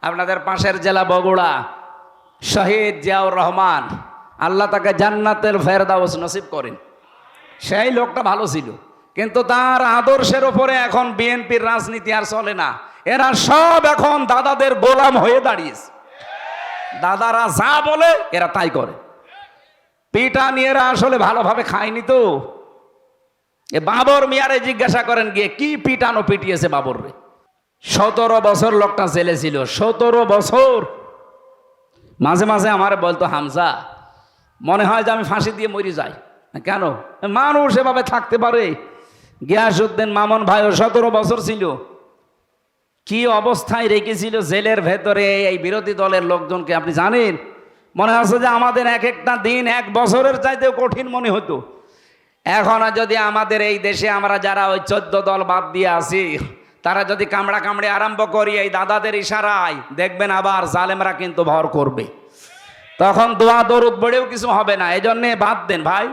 আপনাদের পাশের জেলা বগুড়া, শহীদ জিয়াউর রহমান, আল্লাহ তাকে জান্নাতুল ফেরদাউস নসিব করেন। সেই লোকটা ভালো ছিল, কিন্তু তার আদর্শের ওপরে এখন বিএনপির রাজনীতি আর চলে না। এরা সব এখন দাদাদের গোলাম হয়ে দাঁড়িয়েছে। দাদারা যা বলে এরা তাই করে। পিটানি এরা আসলে ভালোভাবে খায়নি তো। এ বাবর মিয়ারে জিজ্ঞাসা করেন গিয়ে, কি পিটানো পিটিয়েছে বাবর রে। 17 বছর লোকটা জেলে ছিল, 17 বছর। মাঝে মাঝে আমার বলতো, হামজা মনে হয় যে আমি ফাঁসি দিয়ে মরে যাই। কেন? মানুষ এভাবে থাকতে পারে? গিয়াসউদ্দিন মামুন ভাইও 17 বছর ছিল। কি অবস্থায় রেখেছিল জেলের ভেতরে এই বিরোধী দলের লোকজনকে আপনি জানেন? মনে হচ্ছে যে আমাদের এক একটা দিন 1 বছরের চাইতেও কঠিন মনে হতো। এখন যদি আমাদের এই দেশে আমরা যারা ওই 14 দল বাদ দিয়ে আছি, তারা যদি কামড়া কামড়ে আরম্ভ করি এই দাদাদের ইশারায়, দেখবেন আবার জালেমরা কিন্তু ভর করবে। তখন দোয়া দরুদ পড়েও কিছু হবে না। এই জন্যে বাদ দেন ভাই,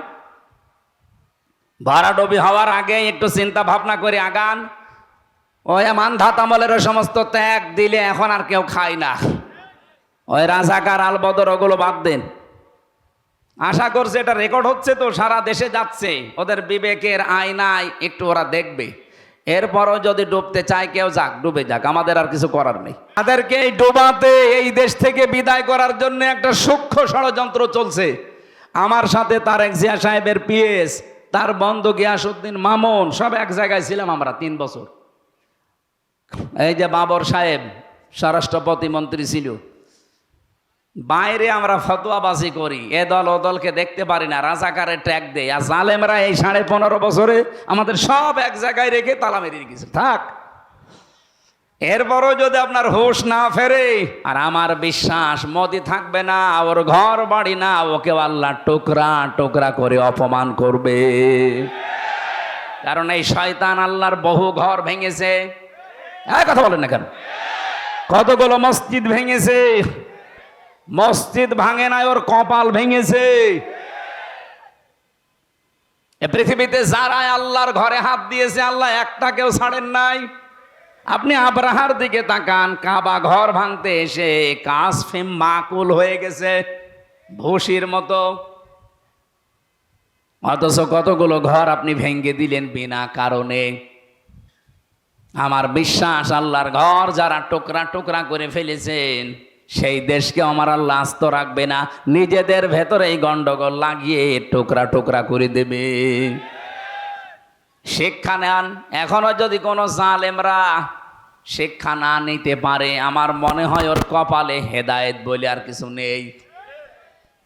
ভরাডুবি হওয়ার আগে একটু চিন্তা ভাবনা করে আগান। ওই মানধাত আমলের সমস্ত ত্যাগ দিলে এখন আর কেউ খায় না। ওই রাজাকার আলবদর ওগুলো বাদ দেন। আশা করছে এটা রেকর্ড হচ্ছে তো, সারা দেশে যাচ্ছে, ওদের বিবেকের আয়নায় একটু ওরা দেখবে। এরপরও যদি ডুবতে চায় কেউ, যাক, ডুবে যাক, আমাদের আর কিছু করার নেই। তাদেরকে এই ডোবাতে, এই দেশ থেকে বিদায় করার জন্য একটা সূক্ষ্ম ষড়যন্ত্র চলছে। আমার সাথে তারেক জিয়া সাহেবের পিএস, তার বন্ধু গিয়াসউদ্দিন মামুন, সব এক জায়গায় ছিলাম আমরা 3 বছর। এই যে বাবর সাহেব স্বরাষ্ট্র প্রতিমন্ত্রী ছিল, বাইরে আমরা ফতোয়াবাজি করি, এ দল ও দলকে দেখতে পারি না, রাজাকারের ট্যাগ দেয়। আর জালেমরা এই 15.5 বছরে আমাদের সব এক জায়গায় রেখে তালা মেরে রেখেছে। থাক, এরপরও যদি আপনার হুঁশ না ফেরে, আর আমার বিশ্বাস মোদি থাকবে না, ওর ঘর বাড়ি না, ওকে আল্লাহ টুকরা টুকরা করে অপমান করবে। কারণ এই শয়তান আল্লাহর বহু ঘর ভেঙেছে। কথা বলেন না কেন? কতগুলো মসজিদ ভেঙেছে। মসজিদ ভাঙে নাই, ওর কপাল ভেঙেছে। এ পৃথিবীতে যারা আল্লাহর ঘরে হাত দিয়েছে, আল্লাহ একটাকেও ছাড়েন নাই। আপনি আব্রাহার দিকে তাকান, কাবা ঘর ভাঙতে এসে কাসফিম মাকুল হয়ে গেছে, ভুসির মতো। অথচ কতগুলো ঘর আপনি ভেঙে দিলেন বিনা কারণে। আমার বিশ্বাস আল্লাহর ঘর যারা টুকরা টুকরা করে ফেলেছেন, সেই দেশকে আমার আল্লাহ আস্ত রাখবে না, নিজেদের ভেতরেই গন্ডগোল লাগিয়ে টুকরা টুকরা করে দেবে। শিক্ষা নেন। এখনো যদি কোনো জালেমরা শিক্ষা না নিতে পারে, আমার মনে হয় ওর কপালে হেদায়েত বলে আর কিছু নেই।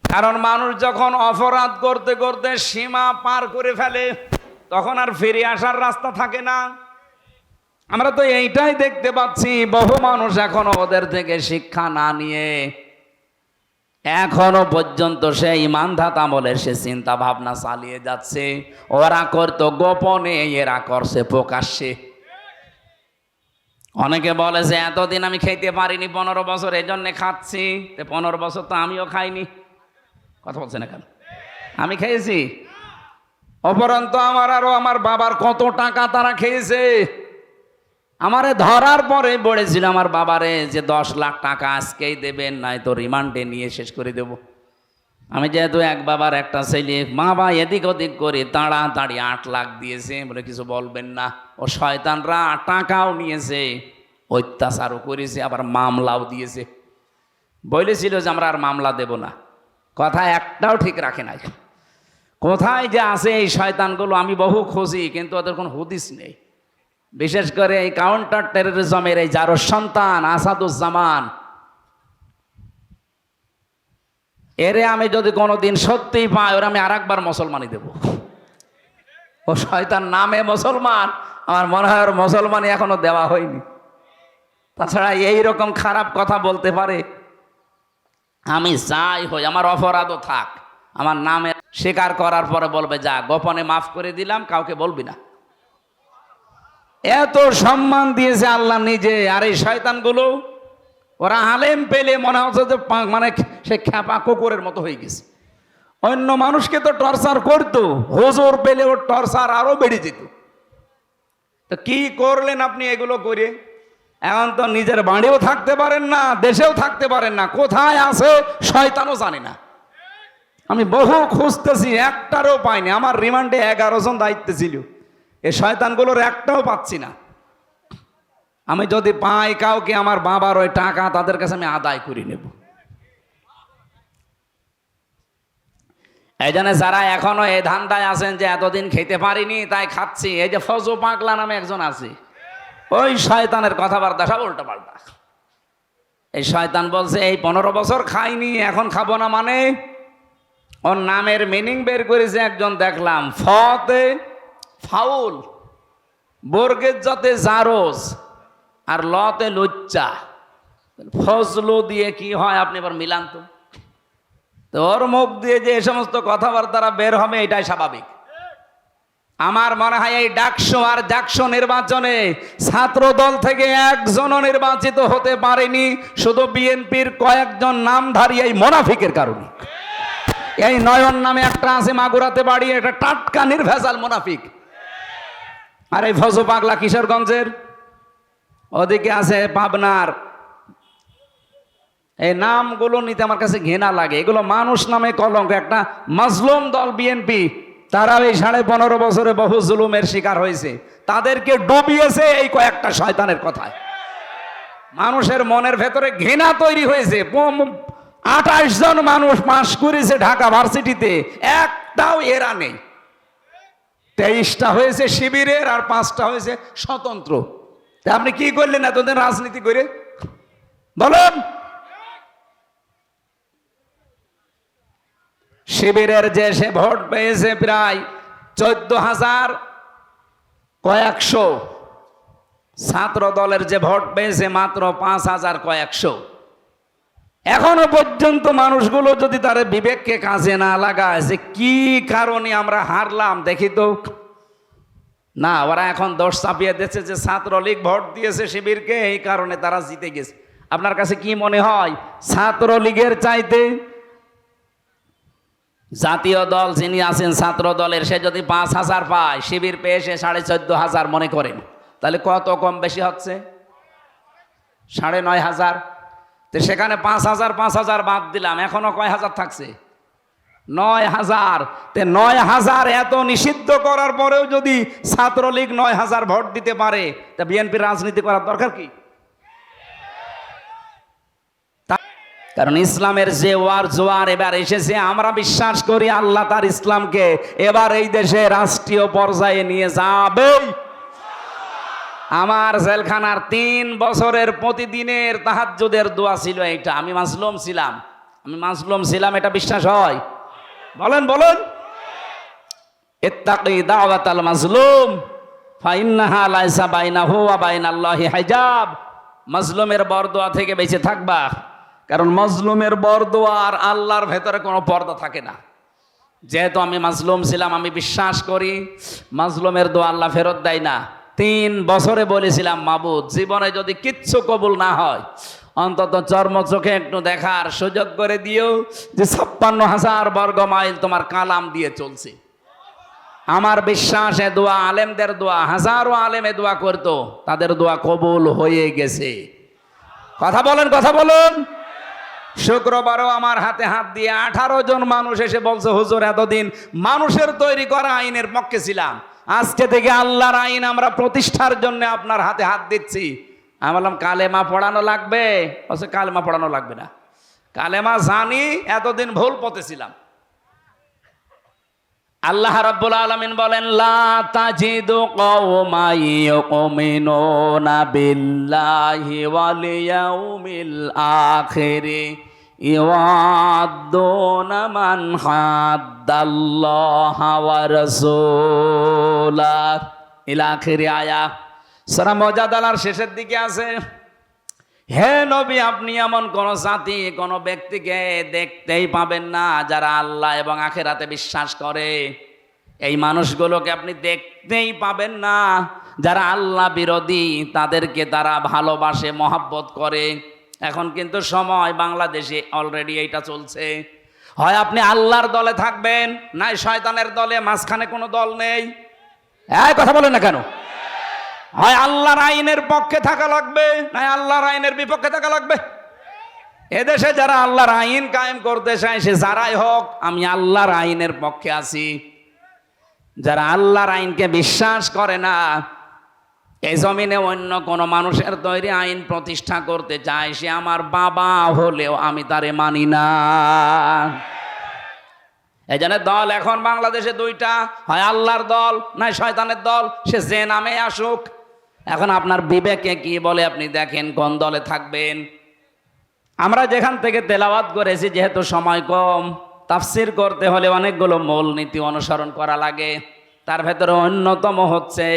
কারণ মানুষ যখন অপরাধ করতে করতে সীমা পার করে ফেলে, তখন আর ফিরে আসার রাস্তা থাকে না। আমরা তো এইটাই দেখতে পাচ্ছি, বহু মানুষ এখনো ওদের থেকে শিক্ষা না নিয়ে এখনো পর্যন্ত সে ইমানধাত আমলের সে চিন্তা ভাবনা চালিয়ে যাচ্ছে। ওরা করতো গোপনে, এরা করছে প্রকাশ্যে। অনেকে বলে যে এতদিন আমি খেতে পারিনি 15 বছর, এই জন্যে খাচ্ছি। 15 বছর তো আমিও খাইনি। কথা বলছে না কেন? আমি খেয়েছি। অপরন্ত আমার আরো আমার বাবার কত টাকা তারা খেয়েছে। আমারে ধরার পরে বলেছিল আমার বাবারে যে 10 লাখ টাকা আজকেই দেবেন, নাই তো রিমান্ডে নিয়ে শেষ করে দেব। আমি যেহেতু এক বাবার একটা ছেলে, বাবা এদিক ওদিক করে তাড়াতাড়ি 8 লাখ দিয়েছে, বলে কিছু বলবেন না। ও শয়তানরা টাকাও নিয়েছে, অত্যাচারও করেছে, আবার মামলাও দিয়েছে। বলেছিল যে আমরা আর মামলা দেব না। কথা একটাও ঠিক রাখে নাই। কোথায় যে আছে এই শয়তানগুলো আমি বহু খুঁজি, কিন্তু ওদের কোনো হুদিস নেই। বিশেষ করে এই কাউন্টার টেরোরিজমের এই যার সন্তান আসাদুজ্জামান, এরে আমি যদি কোনোদিন সত্যিই পাই, ওরা আমি আরেকবার মুসলমানই দেব। ও শয়তান নামে মুসলমান, আমার মনে হয় ওর মুসলমানই এখনো দেওয়া হয়নি। তাছাড়া এইরকম খারাপ কথা বলতে পারে। আমি যাই হই, আমার অপরাধও থাক, আমার নামে স্বীকার করার পরে বলবে যা গোপনে মাফ করে দিলাম, কাউকে বলবি না। এত সম্মান দিয়েছে আল্লাহ নিজে। আর এই শয়তানগুলো, ওরা আলেম পেলে মনে হচ্ছে যে মানে সে খ্যাপা কুকুরের মতো হয়ে গেছে। অন্য মানুষকে তো টর্চার করতো, হুজুর পেলে ওর টর্চার আরো বেড়ে যেত। তো কি করলেন আপনি এগুলো করে? এখন তো নিজের বাড়িও থাকতে পারেন না, দেশেও থাকতে পারেন না, কোথায় আছে শয়তানও জানি না। আমি বহু খুঁজতেছি, একটারও পাইনি। আমার রিমান্ডে 11 জন দায়িত্বে ছিল, এই শয়তানগুলোর একটাও পাচ্ছি না। আমি যদি পাই কাউকে, আমার বাবার ওই টাকা তাদের কাছে আমি আদায় করে নেব। এই জন্য যারা এখনো এই ধান্দায় আছেন যে এতদিন খেতে পারিনি তাই খাচ্ছি, এই যে ফজু পাগলা নামে একজন আছে, ওই শয়তানের কথাবার্তা সব উল্টো পাল্টা। এই শয়তান বলছে এই 15 বছর খাইনি এখন খাবো না, মানে ওর নামের মিনিং বের করেছে একজন দেখলাম, ফতে ফাউল, বর্গের যাতে জারজ, আর লতে লুচ্চা, ফজলু দিয়ে কি হয় আপনি এবার মিলান তো। ওর মুখ দিয়ে যে এই সমস্ত কথাবার্তারা বের হবে এটাই স্বাভাবিক। আমার মনে হয় এই ডাকসু আর জাকসু নির্বাচনে ছাত্র দল থেকে একজনও নির্বাচিত হতে পারেনি, শুধু বিএনপির কয়েকজন নামধারী এই মুনাফিকের কারণে। এই নয়ন নামে একটা আছে মাগুরাতে বাড়ি, এটা টাটকা নির্ভেজাল মুনাফিক। আর এই ফজু পাগলা কিশোরগঞ্জের, ওদিকে আছে পাবনার। এই নামগুলো নিতে আমার কাছে ঘৃণা লাগে, এগুলো মানুষ নামে কলঙ্ক। একটা মাজলুম দল বিএনপি, তারা এই 15.5 বছরে বহু জুলুমের শিকার হয়েছে, তাদেরকে ডুবিয়েছে এই কয়েকটা শয়তানের কথায়। মানুষের মনের ভেতরে ঘৃণা তৈরি হয়েছে। 28 জন মানুষ পাশ করেছে ঢাকা ভার্সিটিতে, একটাও এরা নেই। 23টা হয়েছে শিবিরের আর 5টা হয়েছে স্বতন্ত্র। আপনি কি করলেন এতদিন রাজনীতি করে বলেন? শিবিরের যে সে ভোট পেয়েছে প্রায় 14,000 কয়েকশো, ছাত্র দলের যে ভোট পেয়েছে মাত্র 5,000 কয়েকশো। এখনো পর্যন্ত মানুষগুলো যদি তার বিবেককে কাজে না লাগায় যে কি কারণে আমরা হারলাম দেখি তো, না, ওরা এখন দোষ চাপিয়ে দিচ্ছে যে ছাত্রলীগ ভোট দিয়েছে শিবিরকে, এই কারণে তারা জিতে গেছে। আপনার কাছে কি মনে হয় ছাত্রলীগের চাইতে জাতীয় দল যিনি আছেন ছাত্র দলের, সে যদি 5,000 পায়, শিবির পেয়ে সে 14,500 মনে করেন, তাহলে কত কম বেশি হচ্ছে? 9,500। তো সেখানে 5,000 বাদ দিলাম, এখনো কয় হাজার থাকছে? 9,000। 9,000 এত নিষিদ্ধ করার পরেও যদি ছাত্রলীগ 9,000 ভোট দিতে পারে, তা বিএনপির রাজনীতি করার দরকার কি? কারণ ইসলামের যে ওয়ার জোয়ার এবার এসেছে, আমরা বিশ্বাস করি আল্লাহ তার ইসলামকে এবার এই দেশে রাষ্ট্রীয় পর্যায়ে নিয়ে যাবে। আমার জেলখানার 3 বছরের প্রতিদিনের তাহাজ্জুদের দোয়া ছিল এইটা। আমি মাজলুম ছিলাম, এটা বিশ্বাস হয়? বলেন বলেন। ইত্তাকি দাওয়াতাল মাজলুম ফাইন্নাহা লাইসা বাইনাহু ওয়া বাইনাল্লাহি হিজাব। মাজলুমের বরদোয়া থেকে বেঁচে থাকবা, কারণ মাজলুমের বরদোয়া আর আল্লাহর ভেতরে কোনো পর্দা থাকে না। যেহেতু আমি মাজলুম ছিলাম, আমি বিশ্বাস করি মাজলুমের দোয়া আল্লাহ ফেরত দেয় না। 3 বছরে বলেছিলাম, মাবুদ জীবনে যদি কিচ্ছু কবুল না হয়, অন্তত চর্ম চোখে একটু দেখার সুযোগ করে দিও যে 56,000 বর্গ মাইল তোমার কালাম দিয়ে চলছে। আমার বিশ্বাস এ দোয়া আলেমদের দোয়া, হাজারো আলেমে দোয়া করতো, তাদের দোয়া কবুল হয়ে গেছে। কথা বলেন। শুক্রবারও আমার হাতে হাত দিয়ে 18 জন মানুষ এসে বলছে, হুজুর এতদিন মানুষের তৈরি করা আইনের পক্ষে ছিলাম, আজকে থেকে আল্লাহর আইন আমরা প্রতিষ্ঠার জন্য আপনার হাতে হাত দিচ্ছি। আমি বললাম কালেমা পড়ানো লাগবে? বলছে কালেমা পড়ানো লাগবে না, কালেমা জানি, এতদিন ভুল পথে ছিলাম। আল্লাহ রাব্বুল আলামিন বলেন, লা তাজিদু কওমান ইউমিনুনা বিল্লাহি ওয়াল ইয়াউমিল আখির ইওয়াদ্দুনা মান হাদ্দাল্লাহা ওয়া রাসূলাহ ইলা আখিরি আয়া। সূরা মুজাদালার শেষের দিকে আছে, হে নবী, আপনি এমন কোন জাতি, কোন ব্যক্তিকে দেখতেই পাবেন না যারা আল্লাহ এবং আখিরাতে বিশ্বাস করে। এই মানুষগুলোকে আপনি দেখতেই পাবেন না যারা আল্লাহ বিরোধী, তাদেরকে তারা ভালোবাসে, মহাব্বত করে। এখন কিন্তু সময় বাংলাদেশে অলরেডি এইটা চলছে, হয় আপনি আল্লাহর দলে থাকবেন, নাই শয়তানের দলে, মাঝখানে কোনো দল নেই। এই কথা বলেন না কেন? হয় আল্লাহর আইনের পক্ষে থাকা লাগবে, না আল্লাহর আইনের বিপক্ষে থাকা লাগবে। এদেশে যারা আল্লাহর আইন কায়েম করতে চায় সে যারাই হোক, আমি আল্লাহর আইনের পক্ষে আছি। যারা আল্লাহর আইনকে বিশ্বাস করে না, এই জমিনে অন্য কোন মানুষের তৈরি আইন প্রতিষ্ঠা করতে চায়, সে আমার বাবা হলেও আমি তারে মানি না। এই জন্য দল এখন বাংলাদেশে দুইটা, হয় আল্লাহর দল না শয়তানের দল, সে যে নামে আসুক। এখন আপনার বিবেকে কি বলে আপনি দেখেন কোন দলে থাকবেন। আমরা যেখান থেকে তেলাওয়াত করেছি, যেহেতু সময় কম, তাফসির করতে হলে অনেকগুলো মূলনীতি অনুসরণ করা লাগে। তার ভেতরে অন্যতম হচ্ছে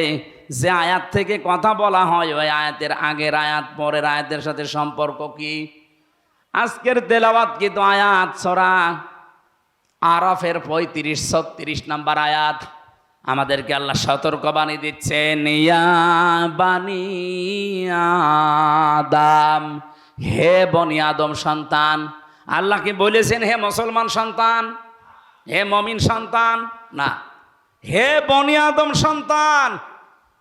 যে আয়াত থেকে কথা বলা হয় ওই আয়াতের আগের আয়াত পরের আয়াতের সাথে সম্পর্ক কি। আজকের তেলাওয়াত কিন্তু আয়াত সূরা আরাফের 35-36 নাম্বার আয়াত। আমাদেরকে আল্লাহ সতর্কবাণী দিচ্ছেন, ইয়া বানি আদম, হে বনি আদম সন্তান। আল্লাহ কি বলেছেন হে মুসলমান সন্তান, হে মমিন সন্তান? না, হে বনি আদম সন্তান।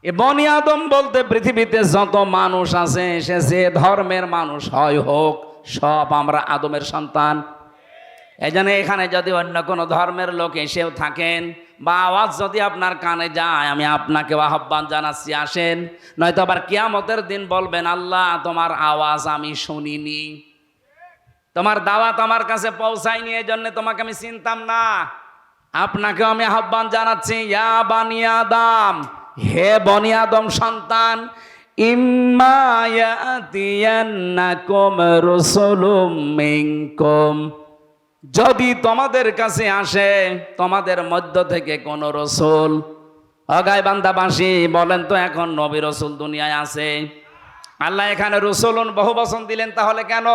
এ বনি আদম বলতে পৃথিবীতে যত মানুষ আছে, সে যে ধর্মের মানুষ হয় হোক, সব আমরা আদমের সন্তান। এই জন্য এখানে যদি অন্য কোনো ধর্মের লোক এসেও থাকেন বা আওয়াজ যদি আপনার কানে যায়, আমি আপনাকে আহ্বান জানাচ্ছি, আসেন। নয়তো আবার কিয়ামতের দিন বলবেন, আল্লাহ তোমার আওয়াজ আমি শুনিনি, তোমার দাওয়াত আমার কাছে পৌঁছায়নি, এই জন্য তোমাকে আমি চিনতাম না। আপনাকেও আমি আহ্বান জানাচ্ছি, ইয়া বানি আদম, হে বনি আদম সন্তান, ইম্মা ইয়াতিয়ান্নাকুম রাসূলুম মিনকুম, যদি তোমাদের কাছে আসে তোমাদের মধ্য থেকে কোন রসুল। গাইবান্ধাবাসী বলেন তো, এখন নবী রসুল দুনিয়ায় আছে? আল্লাহ এখানে রসুলুন বহু বচন দিলেন, তাহলে কেন?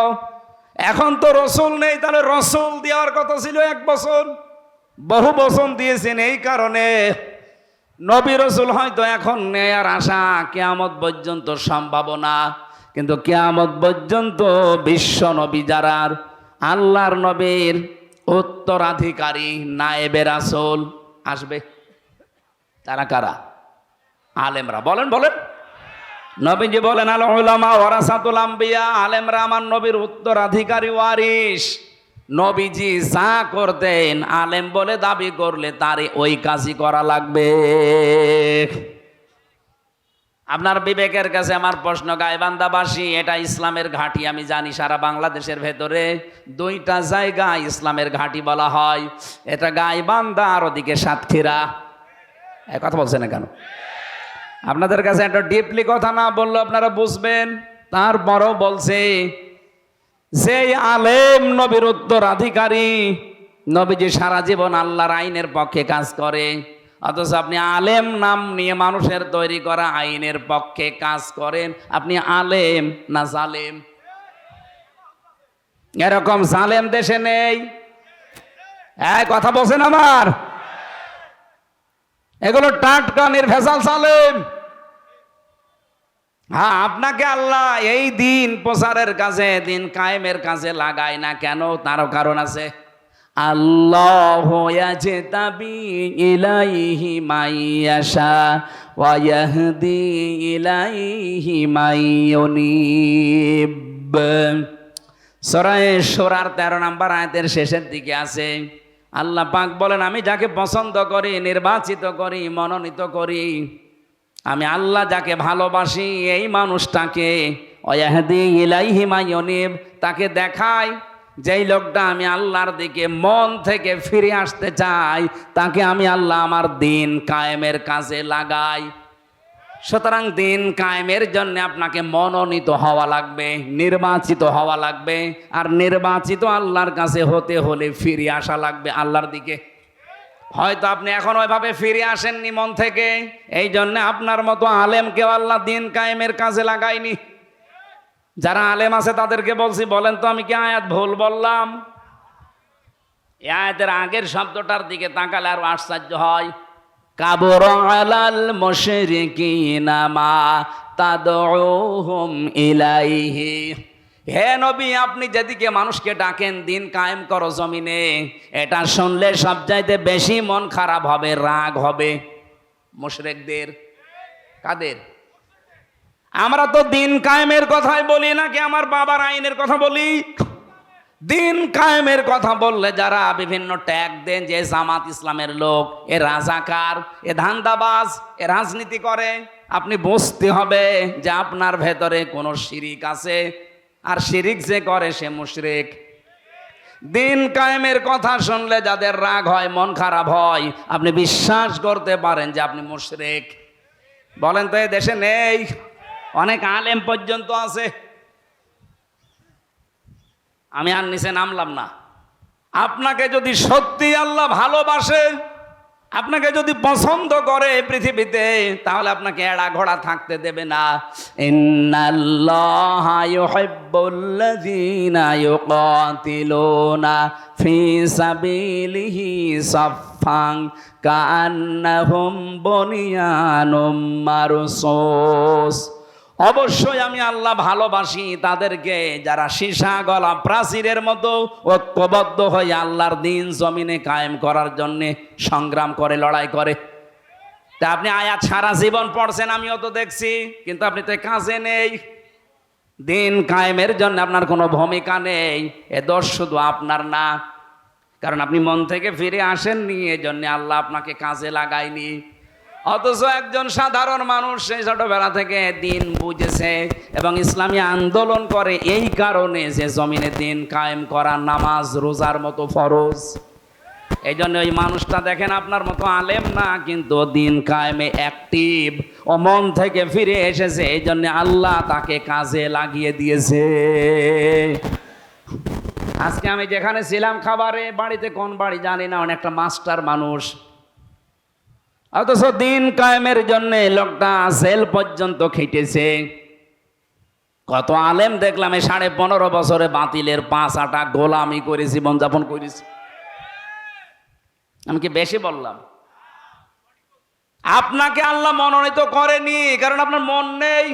এখন তো রসুল নেই, তাহলে রসুল দেওয়ার কথা ছিল এক বছর, বহু বচন দিয়েছেন এই কারণে। নবী রসুল হয়তো এখন নেয়ার আশা কিয়ামত পর্যন্ত সম্ভাবনা, কিন্তু কিয়ামত পর্যন্ত বিশ্ব নবী যারা আল্লাহর নবীর উত্তরাধিকারী নায়েবে রাসূল আসবে, তারা কারা? আলেমরা। বলেন বলেন। নবীজি বলেন, আল উলামা ওয়ারাসাতুল আম্বিয়া, আলেমরা আমার নবীর উত্তরাধিকারী ওয়ারিস। নবীজি যা করতেন আলেম বলে দাবি করলে তারে ওই কাজই করা লাগবে। আপনার বিবেকের কাছে আমার প্রশ্ন, গাইবান্ধাবাসী, এটা ইসলামের ঘাঁটি আমি জানি। সারা বাংলাদেশের ভেতরে দুইটা জায়গা ইসলামের ঘাঁটি বলা হয়, এটা গাইবান্ধা আর ওদিকে সাতক্ষীরা। কথা বলছে না কেন? আপনাদের কাছে একটা ডিপলি কথা না বললে আপনারা বুঝবেন। তারপরও বলছে, যে আলেম নবীর উত্তরাধিকারী, নবীজি সারা জীবন আল্লাহর আইনের পক্ষে কাজ করে, অথচ আপনি আলেম নাম নিয়ে মানুষের তৈরি করা আইনের পক্ষে কাজ করেন। আপনি আলেম না জালেম? এরকম জালেম দেশে নেই। কথা বলছেন আমার? এগুলো টাটকা নির্ভেজাল জালেম। হ্যাঁ, আপনাকে আল্লাহ এই দিন প্রচারের কাজে, দিন কায়েমের কাজে লাগায় না কেন? তারও কারণ আছে। আল্লাহু ইয়াজতাবি ইলাইহি মাইয়াশা ওয়া ইয়াহদি ইলাইহি মাইয়ুনিব। সূরা শুরার 13 নম্বর আয়াতের শেষের দিকে আছে, আল্লাহ পাক বলেন, আমি যাকে পছন্দ করি, নির্বাচিত করি, মনোনীত করি, আমি আল্লাহ যাকে ভালোবাসি এই মানুষটাকে ওয়াহদি ইলাইহি মাইয়ুনিব, তাকে দেখাই যেই লোকটা আমি আল্লাহর দিকে মন থেকে ফিরে আসতে চাই, তাকে আমি আল্লাহ আমার দিন কায়েমের কাজে লাগাই। সুতরাং দিন কায়েমের জন্য আপনাকে মনোনীত হওয়া লাগবে, নির্বাচিত হওয়া লাগবে। আর নির্বাচিত আল্লাহর কাছে হতে হলে ফিরে আসা লাগবে আল্লাহর দিকে। হয়তো আপনি এখন ওইভাবে ফিরে আসেননি মন থেকে, এই জন্য আপনার মতো আলেমকেও আল্লাহ দিন কায়েমের কাজে লাগায়নি। যারা আলেম আছে তাদেরকে বলছি, বলেন তো আমি কি আয়াত ভুল বললাম? এই আয়াতের আগের শব্দটার দিকে তাকালে আরো আশ্চর্য হয়। কাবুরা আলাল মুশরিকিনা মা তাদউহুম ইলাইহি। হে নবী, আপনি যেদিকে মানুষকে ডাকেন দিন কায়েম করো জমিনে, এটা শুনলে সবচাইতে বেশি মন খারাপ হবে, রাগ হবে মুশরিকদের। কাদের? আমরা তো দিন কায়েমের কথাই বলি নাকি আমার বাবার আইনের কথা বলি? দিন কায়েমের কথা বললে যারা বিভিন্ন ট্যাগ দেন যে জামাত ইসলামের লোক, এ রাজাকার, এ ধান্দাবাজ, এ রাজনীতি করে, আপনি বুঝতে হবে যে আপনার ভেতরে কোনো শিরিক আছে, আর শিরিক যে করে সে মুশরিক। দিন কায়েমের কথা শুনলে যাদের রাগ হয়, মন খারাপ হয়, আপনি বিশ্বাস করতে পারেন যে আপনি মুশরিক। বলেন তো, এ দেশে নেই? অনেক আলেম পর্যন্ত আছে। আমি আর নিচে নামলাম না। আপনাকে যদি সত্যি আল্লাহ ভালোবাসে, আপনাকে যদি পছন্দ করে পৃথিবীতে, তাহলে আপনাকে এড়া ঘোড়া থাকতে দেবে না। ইন্নাল্লাহা ইউহিব্বুল্লাযীনা ইউকাতিলুনা ফি সাবিলিহি সাফফান কাআন্নাহুম বুনিয়ানুম মারসুস। অবশ্যই আমি আল্লাহ ভালোবাসি তাদেরকে যারা সীসা গলা প্রাচীরের মতো ঐক্যবদ্ধ হয়ে আল্লাহর দিন জমিনে কায়েম করার জন্যে সংগ্রাম করে, লড়াই করে। তা আপনি আয়াত সারা জীবন পড়ছেন, আমিও তো দেখছি, কিন্তু আপনি তো কাজে নেই। দিন কায়েমের জন্য আপনার কোনো ভূমিকা নেই। এ দোষ শুধু আপনার না, কারণ আপনি মন থেকে ফিরে আসেননি, এজন্য আল্লাহ আপনাকে কাজে লাগায়নি। অথচ একজন সাধারণ মানুষ সেই ছোটবেলা থেকে দিন বুঝেছে এবং ইসলামী আন্দোলন করে এই কারণে যে জমিনে দিন কায়েম করা নামাজ রোজার মতো ফরজ। এই জন্য ওই মানুষটা দেখেন আপনার মতো আলেম না, কিন্তু দিন কায়েমে অ্যাক্টিভ, ও মন থেকে ফিরে এসেছে, এই জন্য আল্লাহ তাকে কাজে লাগিয়ে দিয়েছে। আজকে আমি যেখানে ছিলাম খাবারে, বাড়িতে কোন বাড়ি জানি না, অনেকটা মাস্টার মানুষ, অথচ দিন কায়েমের জন্য লোকটা জেল পর্যন্ত খেটেছে। কত আলেম দেখলাম এই 15.5 বছরে বাতিলের 5 আটা গোলামি করে জীবনযাপন করেছে। আমি কি বেশি বললাম? আপনাকে আল্লাহ মনোনীত করেনি, কারণ আপনার মন নেই।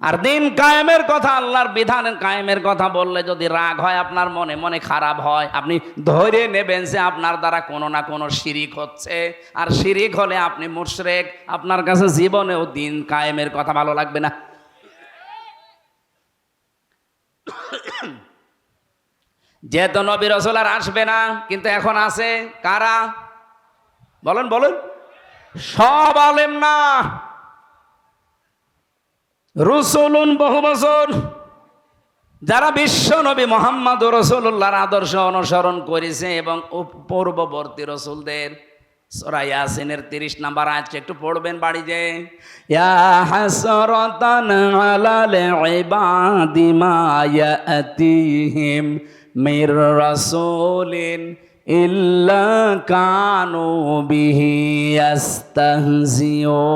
আর দিন কায়েমের কথা, আল্লাহর বিধান কায়েমের কথা বললে যদি রাগ হয় আপনার মনে, মনে খারাপ হয়, আপনি ধরে নেবেন যে আপনার দ্বারা কোনো না কোনো শিরিক হচ্ছে, আর শিরিক হলে আপনি মুশরিক। আপনার কাছে জীবনেও দিন কায়েমের কথা ভালো লাগবে না। যেহেতু নবী রাসূল আর আসবে না, কিন্তু এখন আছে কারা? বলেন বলেন। সব আলেম না, রসুলুন বহু বছর যারা বিশ্ব নবী মুহাম্মদ রাসূলুল্লাহর আদর্শ অনুসরণ করেছে এবং পূর্ববর্তী রসুলদের। সূরা ইয়াসিনের 30 নম্বর আয়াত একটু পড়বেন বাড়ি যে, ইয়া হাসরাতান আলাল ইবাদি মা ইয়াতিহিম মির রাসূলিন ইল্লা কানু বিহি ইস্তাহজিউন।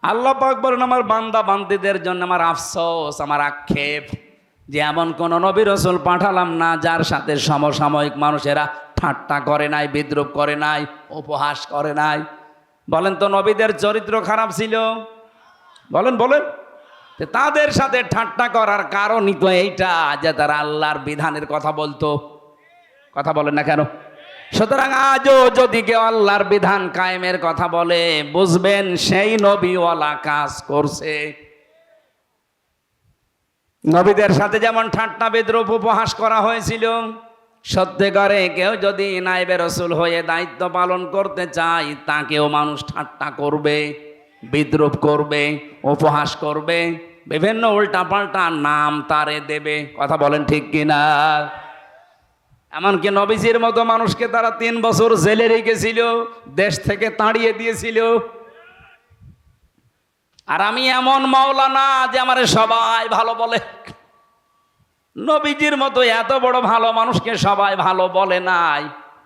আল্লাহ পাক বলেন, আমার বান্দা বান্দীদের জন্য আমার আফসোস, আমার আক্ষেপ যে এমন কোন নবী রাসূল পাঠালাম না যার সাথে সমসাময়িক মানুষেরা ঠাট্টা করে নাই, বিদ্রূপ করে নাই, উপহাস করে নাই। বলেন তো, নবীদের চরিত্র খারাপ ছিল? বলেন বলেন। তাদের সাথে ঠাট্টা করার কারণই তো এইটা যে তারা আল্লাহর বিধানের কথা বলতো। কথা বলেন না কেন? সুতরাং আজও যদি কেউ আল্লাহর বিধান কায়েমের কথা বলে, বুঝবেন সেই নবীওয়ালা কাজ করছে। নবীদের সাথে যেমন ঠাট্টা বিদ্রূপ উপহাস করা হয়েছিল, সত্যিকারে কেউ যদি নায়েবে রাসূল হয়ে দায়িত্ব পালন করতে চায়, তাকেও মানুষ ঠাট্টা করবে, বিদ্রূপ করবে, উপহাস করবে, বিভিন্ন উল্টাপাল্টা নাম তারে দেবে। কথা বলেন ঠিক কিনা? এমনকি নবীজির মতো মানুষকে তারা 3 বছর জেলে রেখেছিল, দেশ থেকে তাড়িয়ে দিয়েছিল। আর আমি এমন মাওলানা যে আমারে সবাই ভালো বলে। নবীজির মতো এত বড় ভালো মানুষকে সবাই ভালো বলে নাই,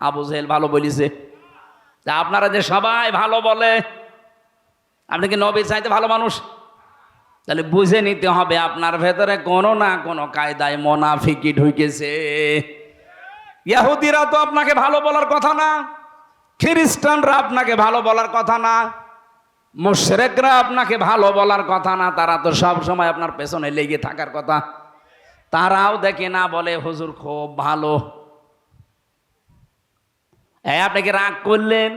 আবু জেহেল ভালো বলিছে। তা আপনারা যে সবাই ভালো বলে, আপনি কি নবী চাইতে ভালো মানুষ? তাহলে বুঝে নিতে হবে আপনার ভেতরে কোনো না কোনো কায়দায় মুনাফিকি ঢুকেছে। ইহুদিরা তো আপনাকে ভালো বলার কথা না, খ্রিস্টানরা আপনাকে ভালো বলার কথা না, মুশরিকরা আপনাকে ভালো বলার কথা না। তারা তো সব সময় আপনার পেছনে লেগে থাকার কথা। তারাও দেখে না, বলে হুজুর খুব ভালো। আপনি কি রাগ করলেন?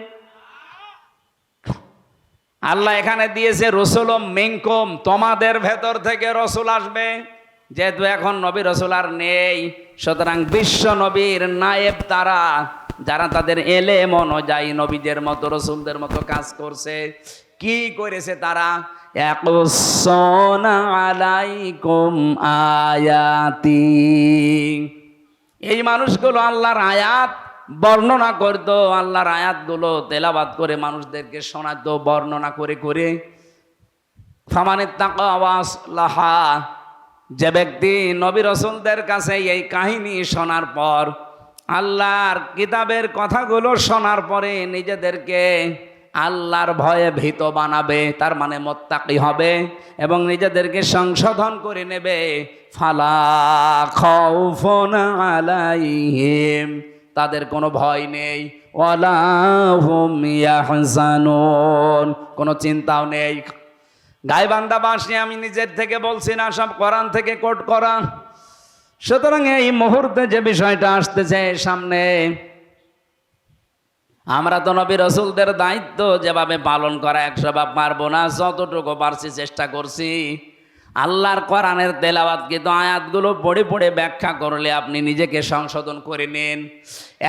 আল্লাহ এখানে দিয়েছে রসুলম মিনকুম, তোমাদের ভেতর থেকে রসুল আসবে। যেহেতু এখন নবী রসুল আর নেই, সুতরাং বিশ্ব নবীর নায়েব তারা, যারা তাদের এলেম অনুযায়ী নবীদের মতো রসুলদের মতো কাজ করছে। কি করেছে তারা? ইয়াকুসুনা আলাইকুম আয়াতি, এই মানুষগুলো আল্লাহর আয়াত বর্ণনা করতো, আল্লাহর আয়াতগুলো তেলাওয়াত করে মানুষদেরকে শোনাতো বর্ণনা করে করে। ফামানিত্তাকা ওয়া আসলাহা, যে ব্যক্তি নবী রাসূলদের কাছে এই কাহিনী শোনার পর, আল্লাহর কিতাবের কথাগুলো শোনার পরে নিজেদেরকে আল্লাহর ভয়ে ভীত বানাবে, তার মানে মুত্তাকি হবে এবং নিজেদেরকে সংশোধন করে নেবে। ফালা খাউফুন আলাইহিম, তাদের কোনো ভয় নেই। ওয়ালা হুম ইয়াহজানুন, কোনো চিন্তাও নেই। গাইবান্ধা বাসী আমি নিজের থেকে বলছি না, সব কোরআন থেকে কোট করা। সুতরাং এই মুহূর্তে যে বিষয়টা আসতেছে সামনে, আমরা তো নবী রসুলদের দায়িত্ব যেভাবে পালন করা 100 ভাগ পারবো না, যতটুকু পারছি চেষ্টা করছি। আল্লাহর কোরআনের তেলাওয়াত কিন্তু আয়াতগুলো পড়ে পড়ে ব্যাখ্যা করলে আপনি নিজেকে সংশোধন করে নিন।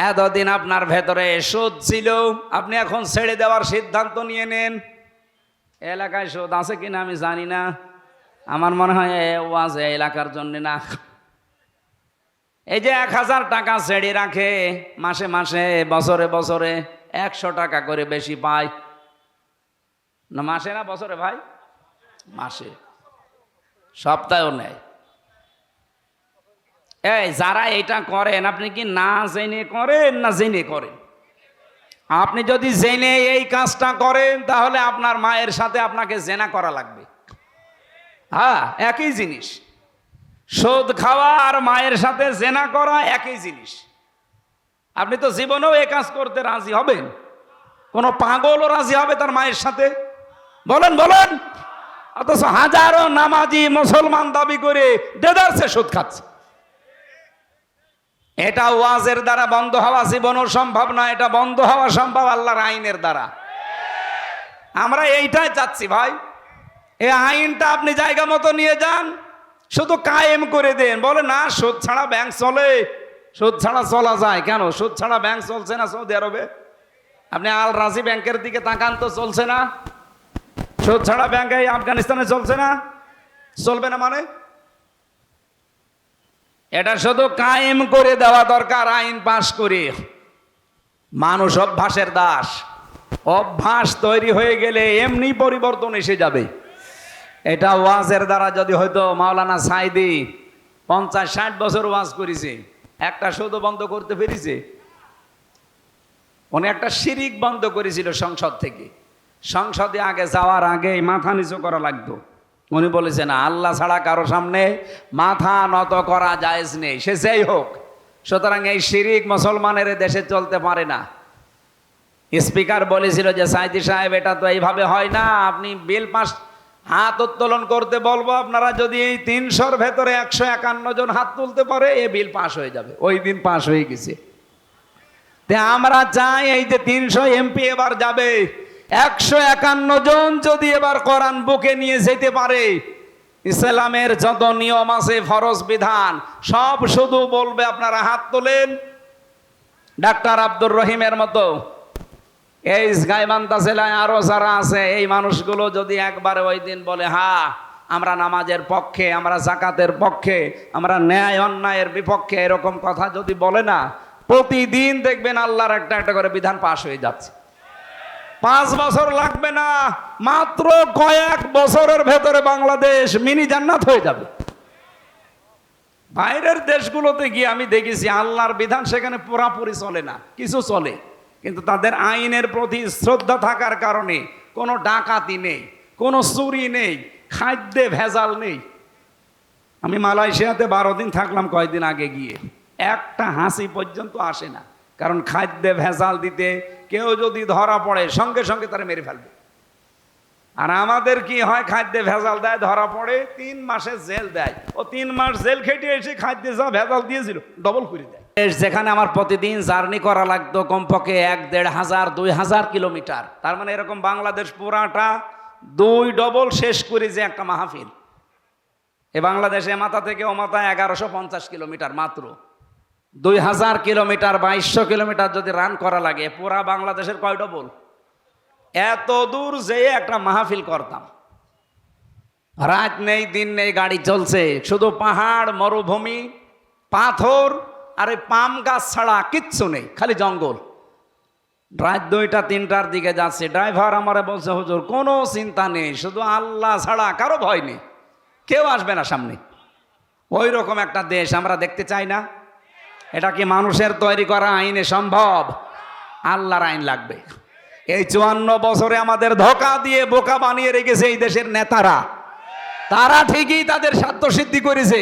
এতদিন আপনার ভেতরে সুদ ছিল, আপনি এখন ছেড়ে দেওয়ার সিদ্ধান্ত নিয়ে নেন। এলাকায় সুদ আছে কিনা আমি জানি না, আমার মনে হয় ওয়াজ এলাকার জন্য না। এই যে 1000 টাকা ছেড়ে রাখে মাসে মাসে, বছরে বছরে 100 টাকা করে বেশি পায় না, মাসে না বছরে ভাই? মাসে, সপ্তাহেও নেয়। এই যারা এটা করেন, আপনি কি না জেনে করেন না জেনে করেন? আপনি যদি জেনে এই কাজটা করেন তাহলে আপনার মায়ের সাথে আপনাকে জেনা করা লাগবে। হ্যাঁ, একই জিনিস। সুদ খাওয়া আর মায়ের সাথে জেনা করা একই জিনিস। আপনি তো জীবনেও এই কাজ করতে রাজি হবেন? কোনো পাগলও রাজি হবে তার মায়ের সাথে? বলেন বলেন। অথচ হাজারো নামাজি মুসলমান দাবি করে দেদারসে সুদ খাচ্ছে। এটা ওয়াজের দ্বারা বন্ধ হওয়া জীবনও সম্ভব না, এটা বন্ধ হওয়া সম্ভব আল্লাহর আইনের দ্বারা। আমরা এইটাই চাচ্ছি ভাই, এই আইনটা আপনি জায়গা মতো নিয়ে যান, শুধু কায়েম করে দেন। বলে না সুদ ছাড়া ব্যাংক চলে, সুদ ছাড়া চলা যায় কেন? সুদ ছাড়া ব্যাংক চলছে না সৌদি আরবে? আপনি আল রাজি ব্যাংকের দিকে তাকান তো, চলছে না? সুদ ছাড়া ব্যাংক এই আফগানিস্তানে চলছে না? চলবে না মানে? এটা শুধু কায়েম করে দেওয়া দরকার, আইন পাশ করে। মানুষ অভ্যাসের দাস, অভ্যাস তৈরি হয়ে গেলে এমনি পরিবর্তন এসে যাবে। এটা ওয়াজের দ্বারা যদি হয়তো, মাওলানা সাইদি 50-60 বছর ওয়াজ করেছে, একটা শুধু বন্ধ করতে পেরেছে? উনি একটা শিরিক বন্ধ করেছিল সংসদ থেকে। সংসদে আগে যাওয়ার আগে মাথা নিচু করা লাগতো। উনি বলেছেন আল্লাহ ছাড়া কারো সামনে মাথা নত করা জায়েজ নেই, সে যেই হোক। সুতরাং এই শিরিক মুসলমানের দেশে চলতে পারে না। স্পিকার বলেছিল যে সাইদি সাহেব, এটা তো এইভাবে হয় না, আপনি বিল পাস, হাত উত্তোলন করতে বলবো, আপনারা যদি এই 300-র ভেতরে 151 জন হাত তুলতে পারে এ বিল পাস হয়ে যাবে। ওই দিন পাস হয়ে গেছে। তে আমরা চাই এই যে 300 এমপি এবার যাবে, 151 জন যদি এবার কোরআন বুকে নিয়ে যেতে পারে, ইসলামের যত নিয়ম আছে ফরজ বিধান সব শুধু বলবে আপনারা হাত তোলেন। ডাক্তার আব্দুর রহিমের মতো এই গাইবান্ধা জেলায় আরো যারা আছে, এই মানুষগুলো যদি একবারে ওই দিন বলে হ্যাঁ আমরা নামাজের পক্ষে, আমরা জাকাতের পক্ষে, আমরা ন্যায় অন্যায়ের বিপক্ষে, এরকম কথা যদি বলে না, প্রতিদিন দেখবেন আল্লাহর একটা একটা করে বিধান পাশ হয়ে যাচ্ছে। 5 বছর লাগবে না, মাত্র কয়েক বছরের ভেতরে বাংলাদেশ মিনি জান্নাত হয়ে যাবে। বাইরের দেশগুলোতে গিয়ে আমি দেখেছি আল্লাহর বিধান সেখানে পুরাপুরি চলে না, কিছু চলে, কিন্তু তাদের আইনের প্রতি শ্রদ্ধা থাকার কারণে কোনো ডাকাতি নেই, কোনো চুরি নেই, খাদ্যে ভেজাল নেই। আমি মালয়েশিয়াতে 12 দিন থাকলাম কয়েকদিন আগে গিয়ে, একটা হাসি পর্যন্ত আসে না, কারণ খাদ্যে ভেজাল দিতে কেউ যদি ধরা পড়ে সঙ্গে সঙ্গে তারা মেরে ফেলবে। আর আমাদের কি হয়, খাদ্যে ভেজাল দেয়, ধরা পড়ে 3 মাসের জেল দেয়, ও 3 মাস জেল খেটে এসে খাদ্যে যা ভেজাল দিয়েছিল ডবল করে দেয়। যেখানে আমার প্রতিদিন জার্নি করা লাগতো কমপক্ষে 1-1.5 2,000 কিলোমিটার, তার মানে এরকম বাংলাদেশ পুরাটা 2 ডবল শেষ করি যে একটা মাহফিল। এ বাংলাদেশে মাথা থেকে ও মাথা 1150 কিলোমিটার, মাত্র 2000 কিলোমিটার 2200 কিলোমিটার যদি রান করা লাগে, পুরা বাংলাদেশের কয় ডবল? এত দূর যেয়ে একটা মাহফিল করতাম। রাত নেই দিন নেই গাড়ি চলছে, শুধু পাহাড়, মরুভূমি, পাথর আর এই পাম গাছ ছাড়া কিচ্ছু নেই, খালি জঙ্গল। রাত 2টা-3টার দিকে যাচ্ছে, ড্রাইভার আমারে বলছে, হুজুর কোনো চিন্তা নেই, শুধু আল্লাহ ছাড়া কারো ভয় নেই, কেউ আসবে না সামনে। ওই রকম একটা দেশ আমরা দেখতে চাই না? এটা কি মানুষের তৈরি করা আইনে সম্ভব? আল্লাহর আইন লাগবে। এই 54 বছরে আমাদের ধোঁকা দিয়ে বোকা বানিয়ে রেখেছে এই দেশের নেতারা। তারা ঠিকই তাদের স্বার্থ সিদ্ধি করেছে,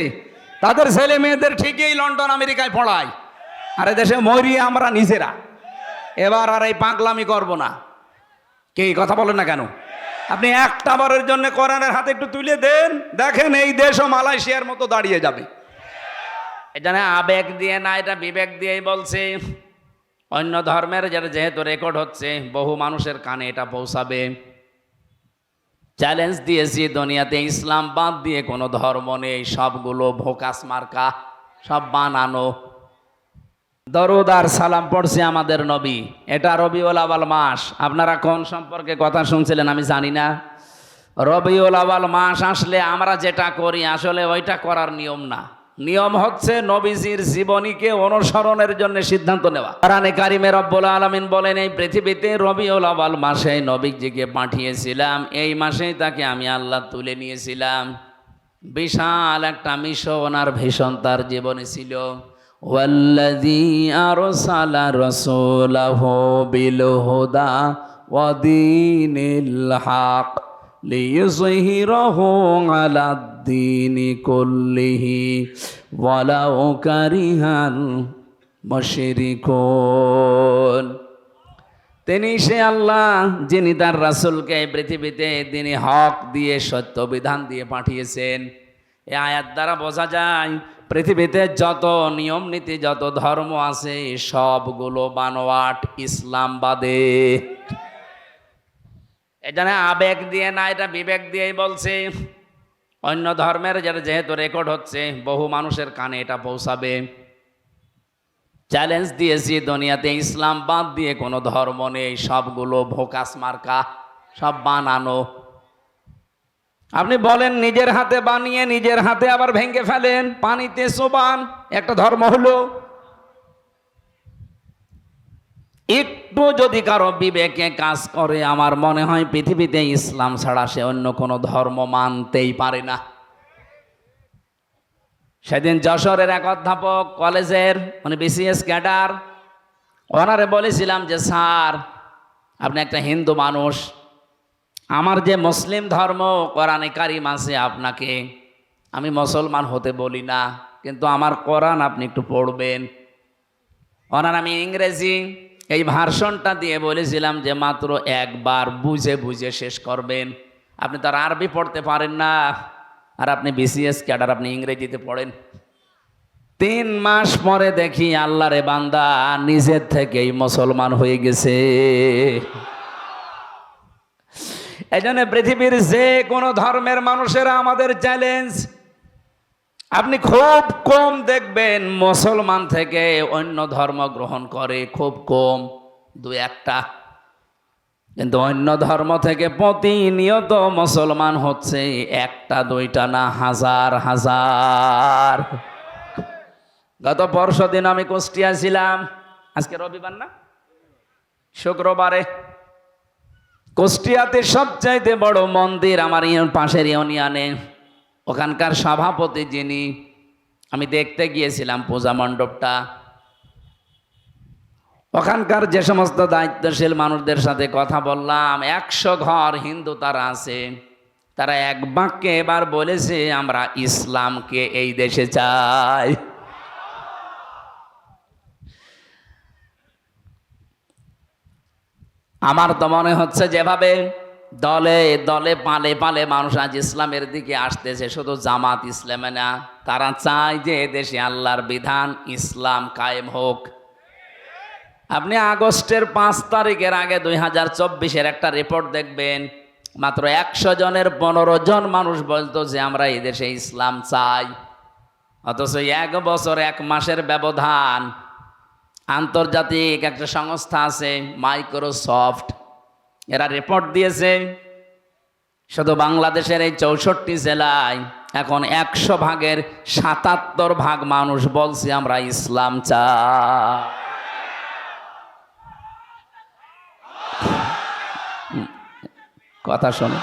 তাদের ছেলে মেয়েদের ঠিকই লন্ডন আমেরিকায় পড়ায়, আর দেশে মরি আমরা নিজেরা। এবার আর এই পাগলামি করব না। কে কথা বলেন না কেন? আপনি একটা বারের জন্য কোরআনের হাতে একটু তুলে দেন, দেখেন এই দেশও মালয়েশিয়ার মতো দাঁড়িয়ে যাবে। এটা না আবেগ দিয়ে না, এটা বিবেক দিয়েই বলছে। অন্য ধর্মের যেহেতু রেকর্ড হচ্ছে, বহু মানুষের কানে এটা পৌঁছাবে। চ্যালেঞ্জ দিয়েছি, দুনিয়াতে ইসলাম বাদ দিয়ে কোনো ধর্ম নেই, সবগুলো ভোকাস মার্কা, সব বানানো। দরুদ আর সালাম পড়ছে আমাদের নবী। এটা রবিউল আউয়াল মাস। আপনারা কোন সম্পর্কে কথা শুনছিলেন আমি জানি না। রবিউল আউয়াল মাস আসলে আমরা যেটা করি আসলে ওইটা করার নিয়ম না। নিয়ম হচ্ছে নবীজির জীবনীকে অনুসরণের জন্য সিদ্ধান্ত নেওয়া। কোরআনে কারিমে রব্বুল আলামিন বলেন, এই পৃথিবীতে রবিউল আউয়াল মাসে নবীজিকে পাঠিয়েছিলাম, এই মাসেই তাকে আমি আল্লাহ তুলে নিয়েছিলাম। বিশাল একটা মিশন আর ভীষণ তার জীবনে ছিল। ওয়াল্লাযী আরসালা রাসূলাহু বিল হুদা ওয়া দীনিল হক লিইয়ুযহিরাহু আলাদ-দীনি কুল্লিহি ওয়ালাউ কারিহাল মুশরিকুন। তিনি সে আল্লাহ যিনি তার রাসূলকে পৃথিবীতে দিনে হক দিয়ে, সত্য বিধান দিয়ে পাঠিয়েছেন। এই আয়াত দ্বারা বোঝা যায় পৃথিবীতে যত নিয়ম নীতি, যত ধর্ম আছে সবগুলো বানোয়াট, ইসলাম বাদে। এটা না আবেগ দিয়ে না, এটা বিবেক দিয়েই বলছে। অন্য ধর্মের যেহেতু রেকর্ড হচ্ছে, বহু মানুষের কানে এটা পৌঁছাবে। চ্যালেঞ্জ দিয়েছি, দুনিয়াতে ইসলাম বাদ দিয়ে কোনো ধর্ম নেই, সবগুলো ভোকাস মার্কা, সব বানানো। আপনি বলেন নিজের হাতে বানিয়ে নিজের হাতে আবার ভেঙে ফেলেন, পানিতে চোবান, একটা ধর্ম হলো? একটু যদি কারো বিবেকে কাজ করে, আমার মনে হয় পৃথিবীতে ইসলাম ছাড়া সে অন্য কোনো ধর্ম মানতেই পারে না। সেদিন যশোরের এক অধ্যাপক কলেজের, মানে বিসিএস ক্যাডার, ওনারে বলেছিলাম যে স্যার আপনি একটা হিন্দু মানুষ, আমার যে মুসলিম ধর্ম কোরআনে কারিম আছে, আপনাকে আমি মুসলমান হতে বলি না, কিন্তু আমার কোরআন আপনি একটু পড়বেন। ওনার আমি ইংরেজি এই ভার্সনটা দিয়ে বলেছিলাম যে মাত্র একবার বুঝে বুঝে শেষ করবেন। আপনি তো আর আরবি পড়তে পারেন না, আর আপনি বিসিএস ক্যাডার, আপনি ইংরেজিতে পড়েন। 3 মাস পরে দেখি আল্লাহরে বান্দা নিজের থেকেই মুসলমান হয়ে গেছে। এই জন্য পৃথিবীর যে কোনো ধর্মের মানুষেরা আমাদের চ্যালেঞ্জ। আপনি খুব কম দেখবেন মুসলমান থেকে অন্য ধর্ম গ্রহণ করে, খুব কম, 2-1টা। কিন্তু অন্য ধর্ম থেকে প্রতিনিয়ত মুসলমান হচ্ছে 1টা-2টা না, হাজার হাজার। গত পরশুদিন আমি কুষ্টিয়া ছিলাম, আজকে রবিবার না, শুক্রবারে। কুষ্টিয়াতে সবচাইতে বড় মন্দির আমার পাশের ইউনিয়নে, ওখানকার সভাপতি যিনি, আমি দেখতে গিয়েছিলাম পূজা মণ্ডপটা। ওখানকার যে সমস্ত দায়িত্বশীল মানুষদের সাথে কথা বললাম, 100 ঘর হিন্দু তারা আছে, তারা এক বাক্যে এবার বলেছে আমরা ইসলামকে এই দেশে চাই। আমার তো মনে হচ্ছে যেভাবে দলে দলে পালে পালে মানুষ আজ ইসলামের দিকে আসতেছে, শুধু জামাত ইসলামে না, তারা চায় যে দেশে আল্লাহর বিধান ইসলাম কায়েম হোক। আপনি আগস্টের 5 তারিখের আগে 2024-এর একটা রিপোর্ট দেখবেন, মাত্র 100 জনের 15 জন মানুষ বলতো যে আমরা এই দেশে ইসলাম চাই। অথচ 1 বছর 1 মাসের ব্যবধান, আন্তর্জাতিক একটা সংস্থা আছে মাইক্রোসফট, এরা রিপোর্ট দিয়েছে শুধু বাংলাদেশের এই 64 জেলায় এখন 100 ভাগের 77 ভাগ মানুষ বলছে আমরা ইসলাম চাই। কথা শোনো,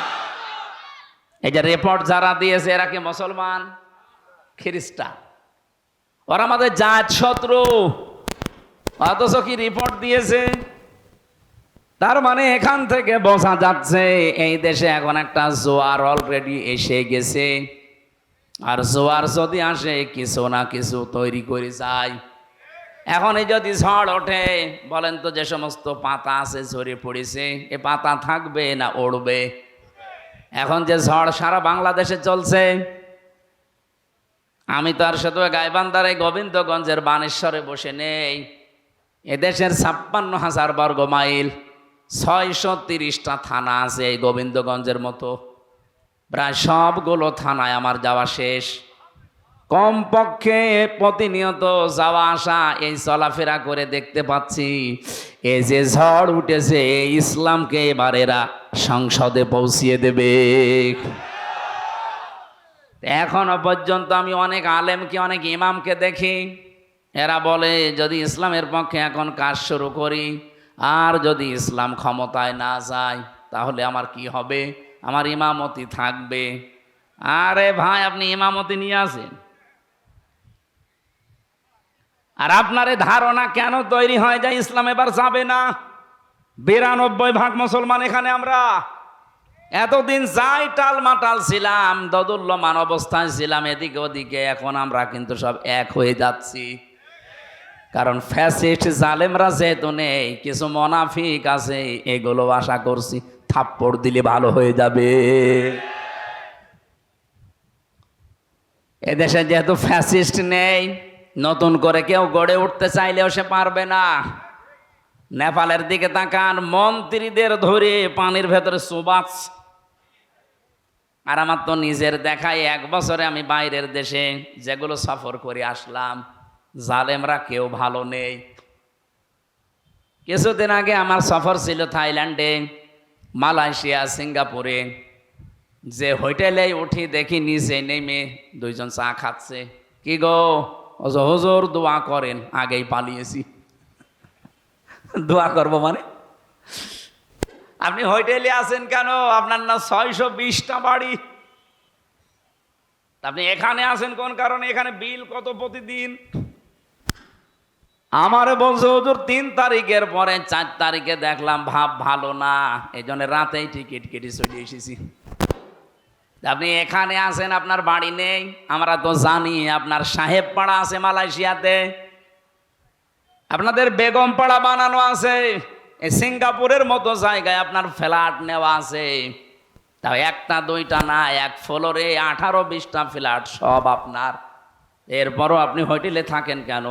এই যে রিপোর্ট যারা দিয়েছে এরা কি মুসলমান? খ্রিস্টান। ওরা আমাদের জাত শত্রু, অথচ কি রিপোর্ট দিয়েছে। তার মানে এখান থেকে বোঝা যাচ্ছে এই দেশে এখন একটা জোয়ার অলরেডি এসে গেছে, আর জোয়ার যদি আসে কিছু না কিছু তৈরি করে যায়। এখন এই যদি ঝড় ওঠে, বলেন তো যে সমস্ত পাতা আছে ঝরে পড়েছে, এ পাতা থাকবে না উড়বে? এখন যে ঝড় সারা বাংলাদেশে চলছে, আমি তো আর শুধু গাইবান্ধার এই গোবিন্দগঞ্জের বানেশ্বরে বসে নেই, এদেশের 56,000 বর্গ মাইল 630টা থানা আছে এই গোবিন্দগঞ্জের মতো, প্রায় সবগুলো থানায় আমার যাওয়া শেষ। কমপক্ষে প্রতিনিয়ত যাওয়া আসা এই চলাফেরা করে দেখতে পাচ্ছি এই যে ঝড় উঠেছে ইসলামকে এবার এরা সংসদে পৌঁছিয়ে দেবে। এখনো পর্যন্ত আমি অনেক আলেমকে, অনেক ইমামকে দেখি, এরা বলে যদি ইসলামের পক্ষে এখন কাজ শুরু করি, আর যদি ইসলাম ক্ষমতায় না যায় তাহলে আমার কি হবে? আমার ইমামতি থাকবে। আরে ভাই, আপনি ইমামতি নিয়ে আসেন, আর আপনার ধারণা কেন তৈরি হয় যে ইসলাম এবার যাবে না? 92% মুসলমান এখানে আমরা। এতদিন যাই টালমাটাল ছিলাম, দোদুল্যমান অবস্থায় ছিলাম এদিকে ওদিকে, এখন আমরা কিন্তু সব এক হয়ে যাচ্ছি। কারণ ফ্যাসিস্ট জালেমরা যেহেতু নেই, কিছু মুনাফিক আছে, এগুলো আশা করছি থাপ্পড় দিলে ভালো হয়ে যাবে। এদেশে যেহেতু ফ্যাসিস্ট নেই, নতুন করে কেউ গড়ে উঠতে চাইলেও সে পারবে না। নেপালের দিকে তাকান, মন্ত্রীদের ধরে পানির ভেতরে চুবাচ। আর আমার তো নিজের দেখায় 1 বছরে আমি বাইরের দেশে যেগুলো সফর করে আসলাম, জালেমরা কেউ ভালো নেই। কিছুদিন আগে আমার সফর ছিল থাইল্যান্ডে, মালয়েশিয়া, সিঙ্গাপুরে। যে হোটেলে উঠি দেখি নিচে নেমে 2 জন চা খাচ্ছে। কি গো, হুজুর দোয়া করেন, আগেই পালিয়েছি। দোয়া করবো মানে? আপনি হোটেলে আছেন কেন? আপনার না 620টা বাড়ি, আপনি এখানে আছেন কোন কারণে? এখানে বিল কত প্রতিদিন? আমারে বলছে হুজুর 3 তারিখের পরে 4 তারিখে দেখলাম ভাব ভালো না, এই জন্য রাতেই টিকিট কেটে চলে এসেছি। আপনি এখানে আছেন, আপনার বাড়ি নেই। আমরা তো জানি আপনার সাহেব পাড়া আছে মালয়েশিয়াতে, আপনাদের বেগম পাড়া বানানো আছে, এই সিঙ্গাপুরের মতো জায়গায় আপনার ফ্ল্যাট নেওয়া আছে। তাও 1টা 2টা না, 1 ফ্লোরে 18-20টা ফ্ল্যাট সব আপনার। এরপরও আপনি হোটেলে থাকেন কেন?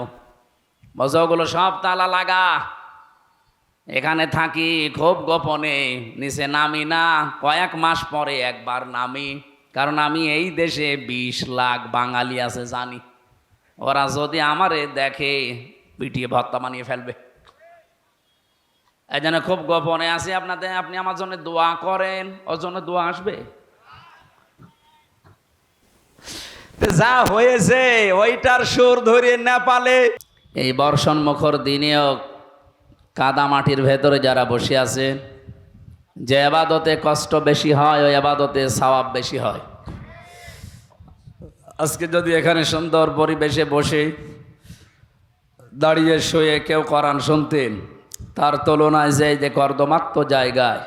মজাগুলো সব তালা লাগা। এখানে থাকি খুব গোপনে, নিচে নামি না, কয়েক মাস পরে একবার নামি। কারণ আমি এই দেশে 20 লাখ বাঙালি আছে জানি, ওরা যদি আমারে দেখে পিটিয়ে ভর্তা বানিয়ে ফেলবে। এই জন্য খুব গোপনে আছি। আপনি আমার জন্য দোয়া করেন, ওর জন্য দোয়া আসবে। যা হয়েছে ওইটার সুর ধরে নেপালে এই বর্ষণ মুখর দিনেও কাদা মাটির ভেতরে যারা বসে আছে, যে ইবাদতে কষ্ট বেশি হয় ওই ইবাদতে সওয়াব বেশি হয়। আজকে যদি এখানে সুন্দর পরিবেশে বসে দাঁড়িয়ে শুয়ে কেউ কোরআন শুনতেন, তার তুলনায় যে কর্দমাক্ত জায়গায়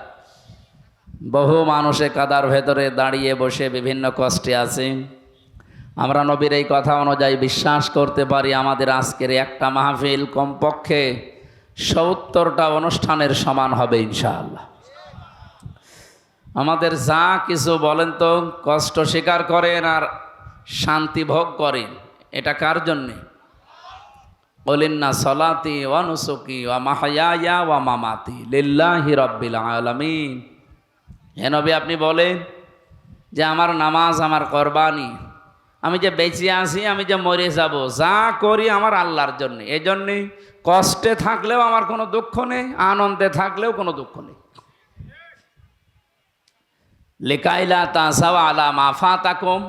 বহু মানুষে কাদার ভেতরে দাঁড়িয়ে বসে বিভিন্ন কষ্টে আছে। আমরা নবীর এই কথা অনুযায়ী বিশ্বাস করতে পারি আমাদের আজকের একটা মাহফিল কমপক্ষে 70টা অনুষ্ঠানের সমান হবে ইনশাআল্লাহ। আমাদের যা কিছু বলেন তো কষ্ট স্বীকার করেন আর শান্তি ভোগ করেন, এটা কার জন্যে? বলিন্না সলাতি ওয়া নুসুকি ওয়া মাহইয়া ওয়া মামাতি লিল্লাহি রাব্বিল আলামিন। হে নবী, আপনি বলেন যে আমার নামাজ, আমার কোরবানি, আমি যে বেঁচে আছি, আমি যে মরে যাব, যা করি আমার আল্লাহর জন্যে। এই জন্যে কষ্টে থাকলেও আমার কোনো দুঃখ নেই, আনন্দে থাকলেও কোনো দুঃখ নেই। লিকাইলা তাসাও আলা মা ফাতাকুম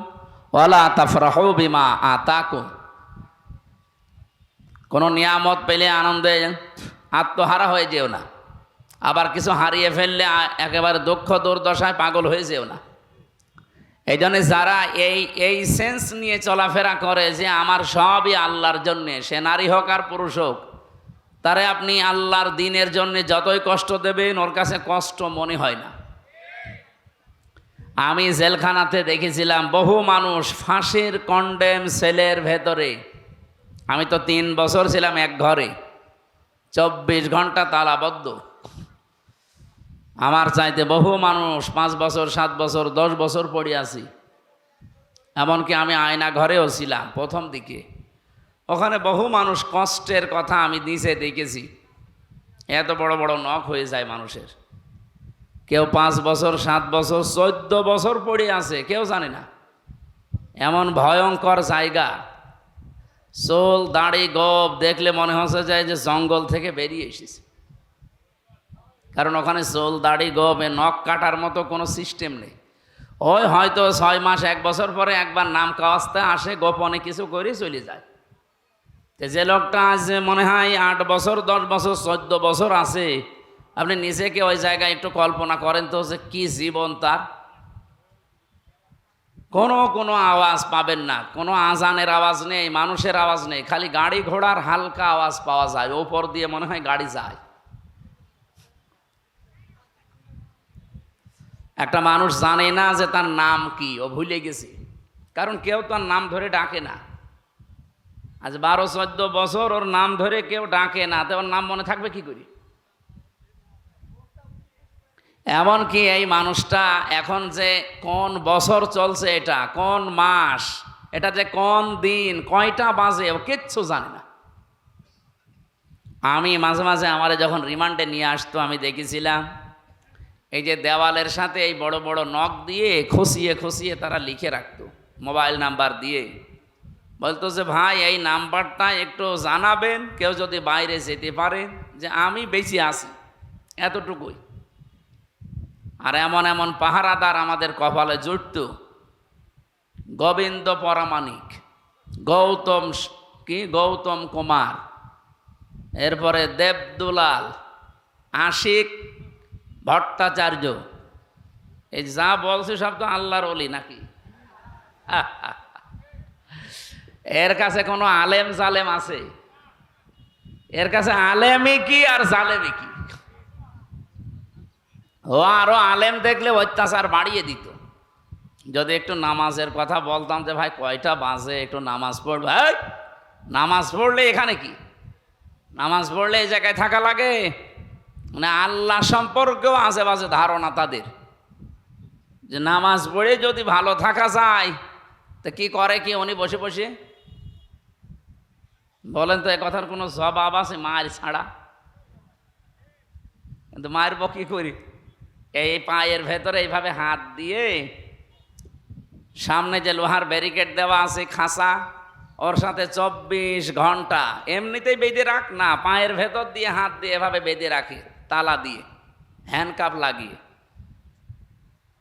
ওয়ালা তাফরাহু বিমা আতাকুম। কোনো নিয়ামত পেলে আনন্দে আত্মহারা হয়ে যেও না, আবার কিছু হারিয়ে ফেললে একেবারে দুঃখ দুর্দশায় পাগল হয়ে যেও না। এই জন্যে যারা এই সেন্স নিয়ে চলাফেরা করে যে আমার সবই আল্লাহর জন্যে, সে নারী হোক আর পুরুষ হোক, তারে আপনি আল্লাহর দিনের জন্যে যতই কষ্ট দেবেন ওর কাছে কষ্ট মনে হয় না। আমি জেলখানাতে দেখেছিলাম বহু মানুষ ফাঁসির কন্ডেম সেলের ভেতরে। আমি তো 3 বছর ছিলাম এক ঘরে, 24 ঘন্টা তালাবদ্ধ। আমার চাইতে বহু মানুষ 5 বছর, 7 বছর, 10 বছর পড়ে আছি। এমনকি আমি আয়না ঘরেও ছিলাম প্রথম দিকে। ওখানে বহু মানুষ কষ্টের কথা আমি নিচে দেখেছি। এত বড় বড় নখ হয়ে যায় মানুষের। কেউ 5 বছর, 7 বছর, 14 বছর পড়ে আছে, কেউ জানে না। এমন ভয়ঙ্কর জায়গা, চুল দাড়ি গোপ দেখলে মনে হচ্ছে যায় যে জঙ্গল থেকে বেরিয়ে এসেছে। কারণ ওখানে চুল দাড়ি গোপ নখ কাটার মতো কোনো সিস্টেম নেই। ওই হয়তো 6 মাস 1 বছর পরে একবার নাম কাওয়াজতে আসে, গোপনে কিছু করে চলে যায়। যে লোকটা আজ মনে হয় 8 বছর, 10 বছর, 14 বছর আছে, আপনি নিজেকে ওই জায়গায় একটু কল্পনা করেন তো যে কি জীবন তার। কোনো আওয়াজ পাবেন না, কোনো আজানের আওয়াজ নেই, মানুষের আওয়াজ নেই, খালি গাড়ি ঘোড়ার হালকা আওয়াজ পাওয়া যায়। ওপর দিয়ে মনে হয় গাড়ি যায়। একটা মানুষ জানে না যে তার নাম কি, ও ভুলে গেছে। কারণ কেউ তার নাম ধরে ডাকে না। আজ 12-14 বছর ওর নাম ধরে কেউ ডাকে না, তো ওর নাম মনে থাকবে কি করে? এমনকি এই মানুষটা এখন যে কোন বছর চলছে, এটা কোন মাস, এটা যে কোন দিন, কয়টা বাজে, ও কিচ্ছু জানে না। আমি মাঝে মাঝে আমারে যখন রিমান্ডে নিয়ে আসতো, আমি দেখেছিলাম এই যে দেওয়ালের সাথে এই বড় বড় নখ দিয়ে খুশিয়ে খুশিয়ে তারা লিখে রাখতো, মোবাইল নাম্বার দিয়ে। বলতো যে ভাই এই নাম্বারটা একটু জানাবেন, কেউ যদি বাইরে যেতে পারে যে আমি বেঁচে আছি, এতটুকুই। আর এমন এমন পাহারাদার আমাদের কপালে জুটত। গোবিন্দ পরামানিক, গৌতম কুমার, এরপরে দেবদুলাল, আশিক ভট্টাচার্য। এই যা বলছে সব তো আল্লাহর ওলি নাকি? এর কাছে কোনো আলেম জালেম আছে? এর কাছে আলেমই কি আর জালেমই কি? ও আরো আলেম দেখলে অত্যাচার বাড়িয়ে দিত। যদি একটু নামাজের কথা বলতাম যে ভাই কয়টা বাজে, একটু নামাজ পড়বে, নামাজ পড়লে এখানে কি, নামাজ পড়লে এই জায়গায় থাকা লাগে? মানে আল্লাহ সম্পর্কেও আজে বাজে ধারণা তাদের, যে নামাজ পড়ে যদি ভালো থাকা যায় তো কি করে কি উনি বসে বসে? বলেন তো, এ কথার কোনো জবাব আছে মায়ের ছাড়া? কিন্তু মায়ের বউ কি করি, এই পায়ের ভেতরে এইভাবে হাত দিয়ে, সামনে যে লোহার ব্যারিকেড দেওয়া আছে খাঁচা, ওর সাথে 24 ঘন্টা এমনিতেই বেঁধে রাখ না, পায়ের ভেতর দিয়ে হাত দিয়ে এভাবে বেঁধে রাখে তালা দিয়ে, হ্যান্ডকাপ লাগিয়ে।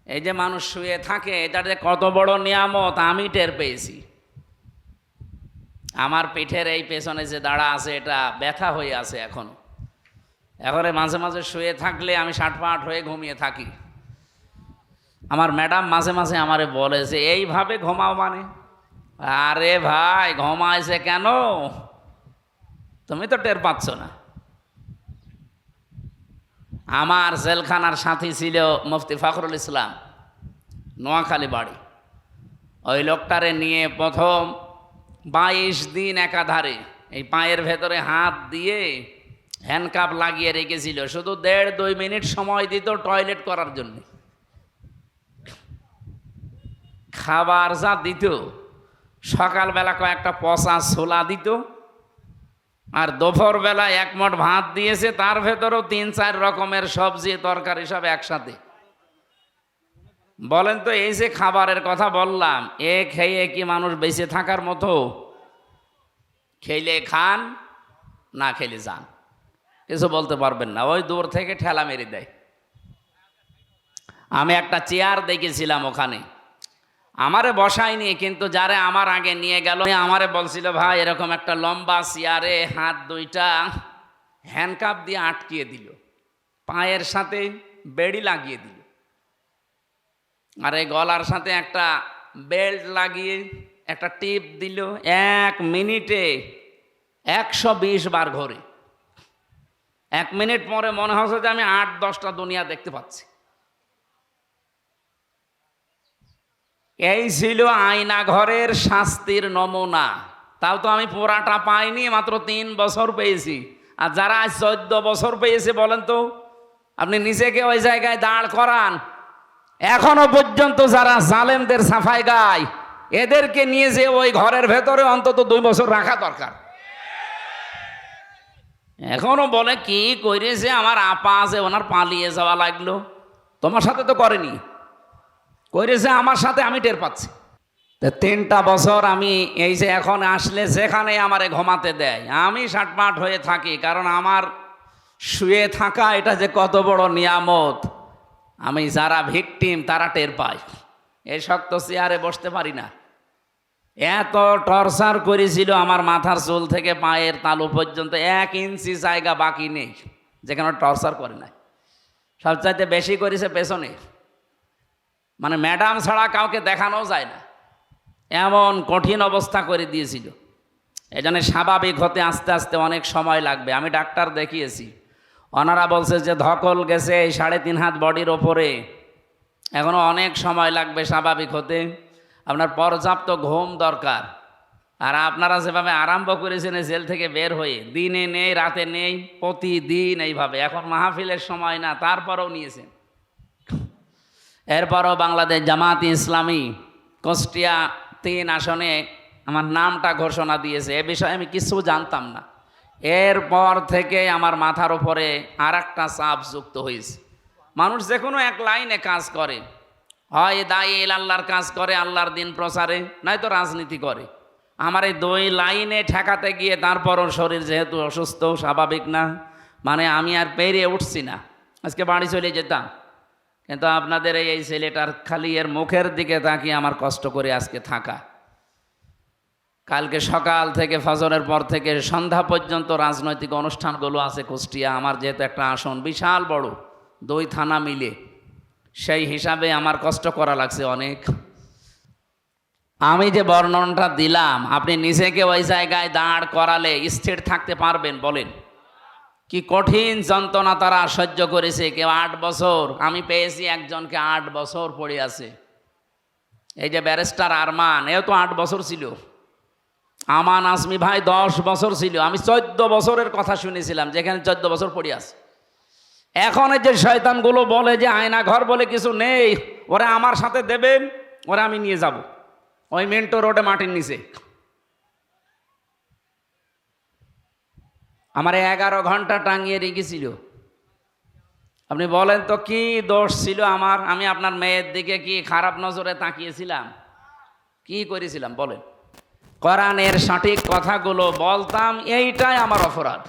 এই যে মানুষ শুয়ে থাকে, এটা যে কত বড় নিয়ামত আমি টের পেয়েছি। আমার পিঠের এই পেছনে যে দাঁড়া আছে, এটা ব্যথা হয়ে আছে এখনো। এখন মাঝে মাঝে শুয়ে থাকলে আমি সাটপাট হয়ে ঘুমিয়ে থাকি। আমার ম্যাডাম মাঝে মাঝে আমারে বলে যে এইভাবে ঘুমাও মানে? আরে ভাই, ঘুমাইছে কেন, তুমি তো টের পাচ্ছ না। আমার জেলখানার সাথী ছিল মুফতি ফখরুল ইসলাম, নোয়াখালী বাড়ি। ওই লোকটারে নিয়ে প্রথম 22 দিন একাধারে এই পায়ের ভেতরে হাত দিয়ে হ্যান্ডকাপ লাগিয়ে রেখেছিল। শুধু 1.5-2 মিনিট সময় দিত টয়লেট করার জন্য। খাবার যা দিত, সকালবেলা কয়েকটা পচা ছোলা দিত, আর দুপুরবেলা এক মুঠ ভাত দিয়েছে, তার ভেতরেও 3-4 রকমের সবজি তরকারি সব একসাথে। বলেন তো, এই যে খাবারের কথা বললাম, এ খেয়ে কি মানুষ বেঁচে থাকার মতো? খেলে খান, না খেলে যান, কিছু বলতে পারবেন না, ওই দূর থেকে ঠেলা মেরে দেয়। আমি একটা চেয়ার দেখেছিলাম ওখানে, আমারে বসায়নি, কিন্তু যারে আমার আগে নিয়ে গেল আমারে বলছিল, ভাই এরকম একটা লম্বা চেয়ারে হাত দুইটা হ্যান্ডকাপ দিয়ে আটকিয়ে দিল, পায়ের সাথে বেড়ি লাগিয়ে দিল, আর এই গলার সাথে একটা বেল্ট লাগিয়ে একটা টিপ দিল। 1 মিনিটে 120 বার ঘোরে। 1 মিনিট পরে মনে হচ্ছে যে আমি 8-10টা দুনিয়া দেখতে পাচ্ছি। এই ছিল আয়না ঘরের শাস্তির নমুনা। তাও তো আমি পুরাটা পাইনি, মাত্র 3 বছর পেয়েছি। আর যারা আজ 14 বছর পেয়েছে, বলেন তো, আপনি নিজেকে ওই জায়গায় দাঁড় করান। এখনো পর্যন্ত যারা জালেমদের সাফাই গায়, এদেরকে নিয়ে যে ওই ঘরের ভেতরে অন্তত 2 বছর রাখা দরকার। এখনো বলে কি করেছে আমার আপা আছে, ওনার পালিয়ে যাওয়া লাগলো। তোমার সাথে তো করেনি, করেছে আমার সাথে, আমি টের পাচ্ছি। 3টা বছর আমি এই যে এখন আসলে যেখানে আমারে ঘুমাতে দেয়, আমি সাটমাট হয়ে থাকি, কারণ আমার শুয়ে থাকা এটা যে কত বড় নিয়ামত, আমি যারা ভিকটিম তারা টের পায়। এই শক্ত চেয়ারে বসতে পারি না। এত টর্চার করেছিল, আমার মাথার চুল থেকে পায়ের তালু পর্যন্ত 1 ইঞ্চি জায়গা বাকি নেই যেখানে টর্চার করে না। সবচাইতে বেশি করেছে পেছনে, মানে ম্যাডাম ছাড়া কাউকে দেখানো যায় না, এমন কঠিন অবস্থা করে দিয়েছিল। এই জন্য স্বাভাবিক হতে আস্তে আস্তে অনেক সময় লাগবে। আমি ডাক্তার দেখিয়েছি, ওনারা বলছে যে ধকল গেছে 3.5 হাত বডির ওপরে, এখনও অনেক সময় লাগবে স্বাভাবিক হতে। আপনার পর্যাপ্ত ঘুম দরকার। আর আপনারা যেভাবে আরম্ভ করেছেন জেল থেকে বের হয়ে, দিনে নেই রাতে নেই, প্রতিদিন এইভাবে, এখন মাহফিলের সময় না, তারপরেও নিয়েছেন। এরপরও বাংলাদেশ জামাত ইসলামী কুষ্টিয়া 3 আসনে আমার নামটা ঘোষণা দিয়েছে। এ বিষয়ে আমি কিছু জানতাম না। এরপর থেকে আমার মাথার উপরে আর একটা চাপ যুক্ত হয়েছে। মানুষ যে কোনো এক লাইনে কাজ করে, হয় দায়ী আল্লাহর কাজ করে, আল্লাহর দিন প্রচারে, নয়তো রাজনীতি করে। আমার এই 2 লাইনে ঠেকাতে গিয়ে তারপরও শরীর যেহেতু অসুস্থ, স্বাভাবিক না, মানে আমি আর পেরিয়ে উঠছি না। আজকে বাড়ি চলে যেতাম, কিন্তু আপনাদের এই ছেলেটার খালি এর মুখের দিকে তাকিয়ে আমার কষ্ট করে আজকে থাকা। কালকে সকাল থেকে ফজরের পর থেকে সন্ধ্যা পর্যন্ত রাজনৈতিক অনুষ্ঠানগুলো আছে কুষ্টিয়া। আমার যেহেতু একটা আসন বিশাল বড়, 2 থানা মিলে, সেই হিসাবে আমার কষ্ট করা লাগছে অনেক। আমি যে বর্ণনাটা দিলাম, আপনি নিজেকে ওই জায়গায় দাঁড় করালে স্থির থাকতে পারবেন? বলেন, কি কঠিন যন্ত্রণা তারা সহ্য করেছে। কেউ 8 বছর, আমি পেয়েছি একজনকে 8 বছর পড়ে আছে। এই যে ব্যারিস্টার আরমান, এও তো 8 বছর ছিল। আমান আজমি ভাই 10 বছর ছিল। আমি 14 বছরের কথা শুনেছিলাম, যেখানে 14 বছর পড়ে আছে। এখন এই যে শয়তানগুলো বলে যে আয়না ঘর বলে কিছু নেই, ওরা আমার সাথে দেবেন, ওরা আমি নিয়ে যাব ওই মিন্টো রোডে মাটির নিচে। আমার 11 ঘন্টা টাঙিয়ে রেখেছিল। আপনি বলেন তো কি দোষ ছিল আমার? আমি আপনার মেয়ের দিকে কি খারাপ নজরে তাকিয়েছিলাম? কি করেছিলাম বলেন? কোরআনের সঠিক কথাগুলো বলতাম, এইটাই আমার অপরাধ।